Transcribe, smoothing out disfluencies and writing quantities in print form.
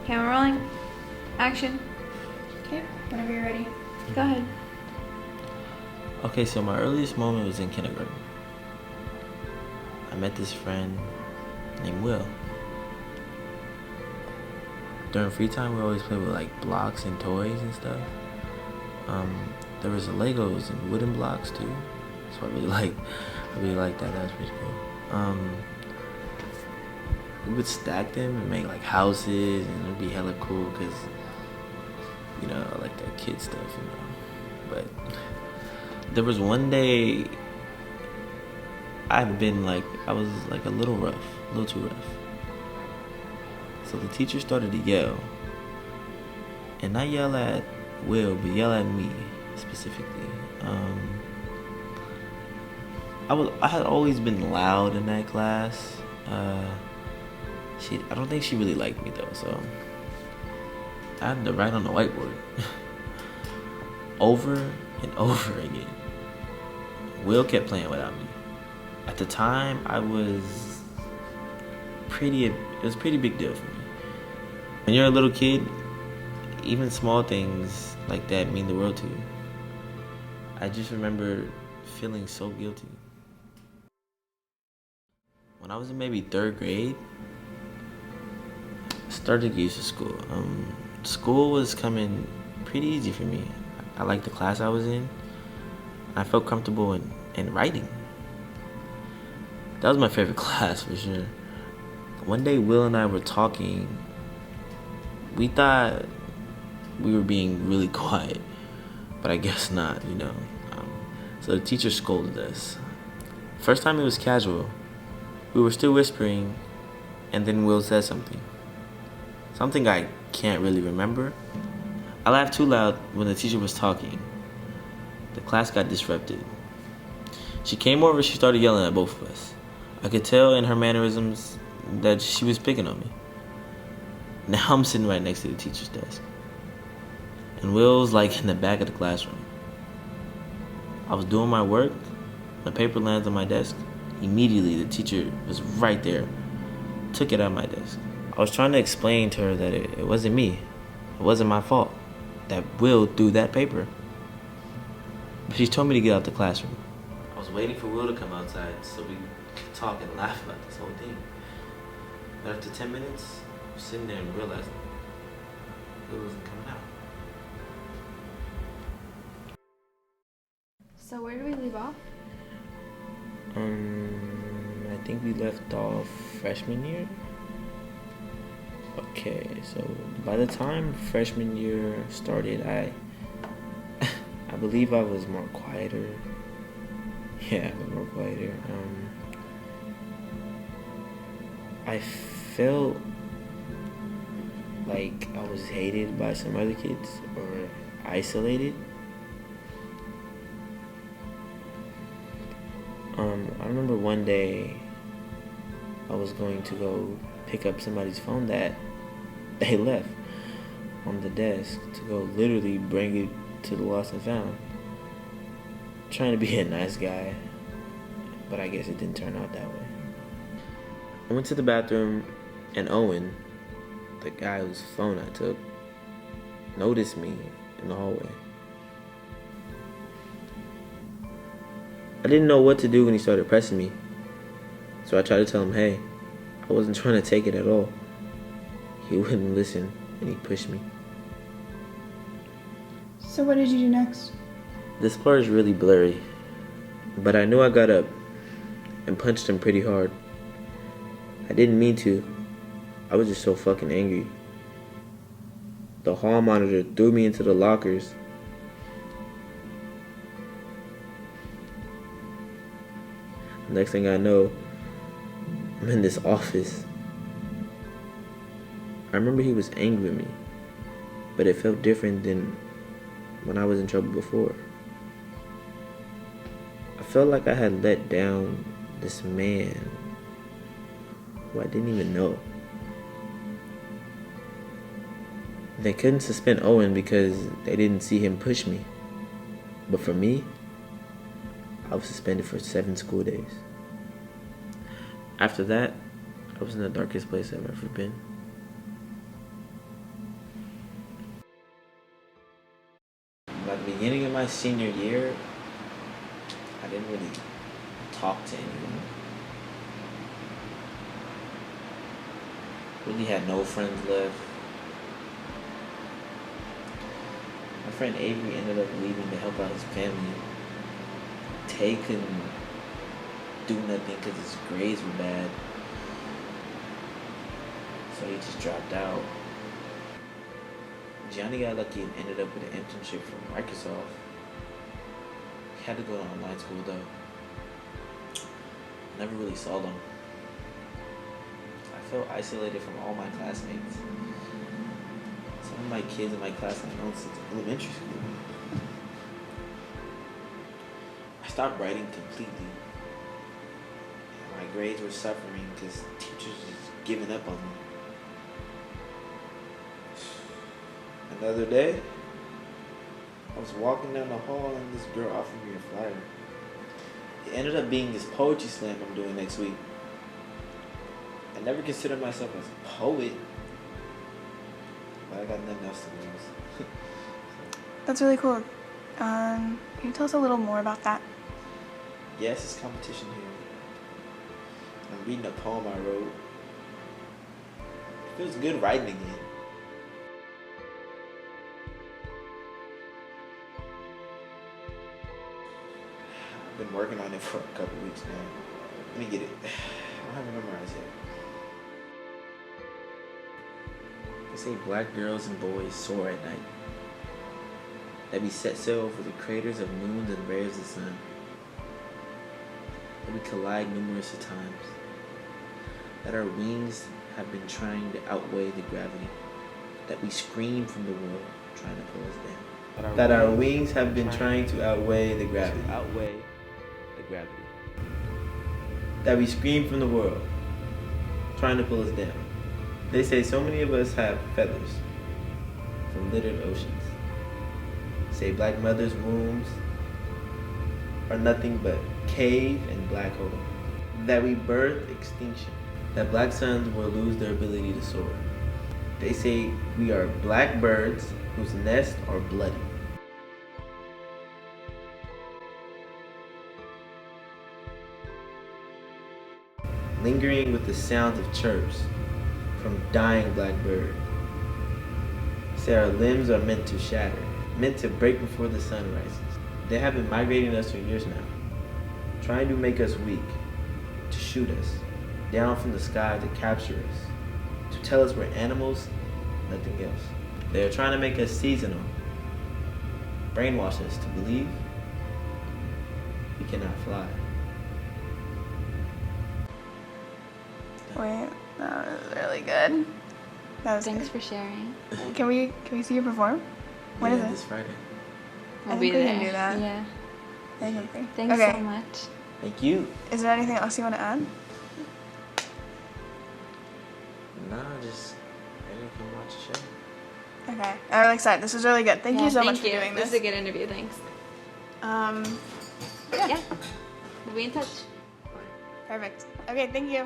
Camera rolling. Action. Okay, whenever you're ready. Go ahead. Okay, so my earliest moment was in kindergarten. I met this friend named Will. During free time, we always play with like blocks and toys and stuff. There was Legos and wooden blocks too, so I really like that. That was pretty cool. We would stack them and make like houses, and it'd be hella cool because I like that kid stuff, But there was one day I was like a little too rough. So the teacher started to yell, and not yell at Will, but yell at me specifically. I had always been loud in that class. I don't think she really liked me though, so I had to write on the whiteboard over and over again. Will kept playing without me. At the time, it was a pretty big deal for me. When you're a little kid, even small things like that mean the world to you. I just remember feeling so guilty. When I was in maybe 3rd grade, I started to get used to school. School was coming pretty easy for me. I liked the class I was in. I felt comfortable in writing. That was my favorite class for sure. One day, Will and I were talking. We thought we were being really quiet, but I guess not, So the teacher scolded us. First time it was casual. We were still whispering, and then Will said something. Something I can't really remember. I laughed too loud when the teacher was talking. The class got disrupted. She came over, she started yelling at both of us. I could tell in her mannerisms that she was picking on me. Now I'm sitting right next to the teacher's desk. And Will's like in the back of the classroom. I was doing my work, my paper lands on my desk. Immediately the teacher was right there, took it out of my desk. I was trying to explain to her that it wasn't me. It wasn't my fault that Will threw that paper. But she told me to get out the classroom. I was waiting for Will to come outside so we could talk and laugh about this whole thing. But after 10 minutes, I was sitting there and realized Will wasn't coming out. So where do we leave off? I think we left off freshman year. Okay, so by the time freshman year started, I believe I was more quieter. Yeah, I was more quieter. I felt like I was hated by some other kids or isolated. I remember one day I was going to go pick up somebody's phone that they left on the desk to go literally bring it to the lost and found. Trying to be a nice guy, but I guess it didn't turn out that way. I went to the bathroom and Owen, the guy whose phone I took, noticed me in the hallway. I didn't know what to do when he started pressing me, so I tried to tell him, hey, I wasn't trying to take it at all. He wouldn't listen, and he pushed me. So what did you do next? This part is really blurry, but I knew I got up and punched him pretty hard. I didn't mean to. I was just so fucking angry. The hall monitor threw me into the lockers. Next thing I know, I'm in this office. I remember he was angry with me, but it felt different than when I was in trouble before. I felt like I had let down this man who I didn't even know. They couldn't suspend Owen because they didn't see him push me. But for me, I was suspended for 7 school days. After that, I was in the darkest place I've ever been. At the beginning of my senior year, I didn't really talk to anyone. Really had no friends left. My friend Avery ended up leaving to help out his family. Tay couldn't do nothing because his grades were bad. So he just dropped out. Johnny got lucky and ended up with an internship from Microsoft. He had to go to online school though. Never really saw them. I felt isolated from all my classmates. Some of my kids in my class I've known since elementary school. I stopped writing completely. My grades were suffering because teachers were just giving up on me. Another day, I was walking down the hall and this girl offered me a flyer. It ended up being this poetry slam I'm doing next week. I never considered myself as a poet, but I got nothing else to lose. That's really cool. Can you tell us a little more about that? Yes, it's competition here. I'm reading a poem I wrote. It feels good writing again. I've been working on it for a couple weeks now. Let me get it. I don't have it memorized yet. They say black girls and boys soar at night. That we set sail over the craters of moons and rays of the sun. That we collide numerous times. That our wings have been trying to outweigh the gravity. That we scream from the world trying to pull us down. That our wings have been trying to outweigh the gravity. That we scream from the world trying to pull us down. They say so many of us have feathers from littered oceans. Say black mothers' wombs are nothing but cave and black hole. That we birth extinction. That black sons will lose their ability to soar. They say we are black birds whose nests are bloody. Lingering with the sounds of chirps from dying black bird. Say our limbs are meant to shatter, meant to break before the sun rises. They have been migrating us for years now, trying to make us weak, to shoot us, down from the sky to capture us, to tell us we're animals, nothing else. They are trying to make us seasonal, brainwash us to believe we cannot fly. Wait, that was really good. That was Thanks good. for sharing. Can we see you perform? When is it? This Friday. We'll I be think we there. can do that. Yeah. I think I'm free. Thanks Okay. so much. Thank you. Is there anything else you want to add? Nah, just ready to come watch the show. Okay. I'm really excited. This was really good. Thank you so much for doing This this. is a good interview. Thanks. Yeah. Yeah. We'll be in touch. Perfect. Okay, thank you.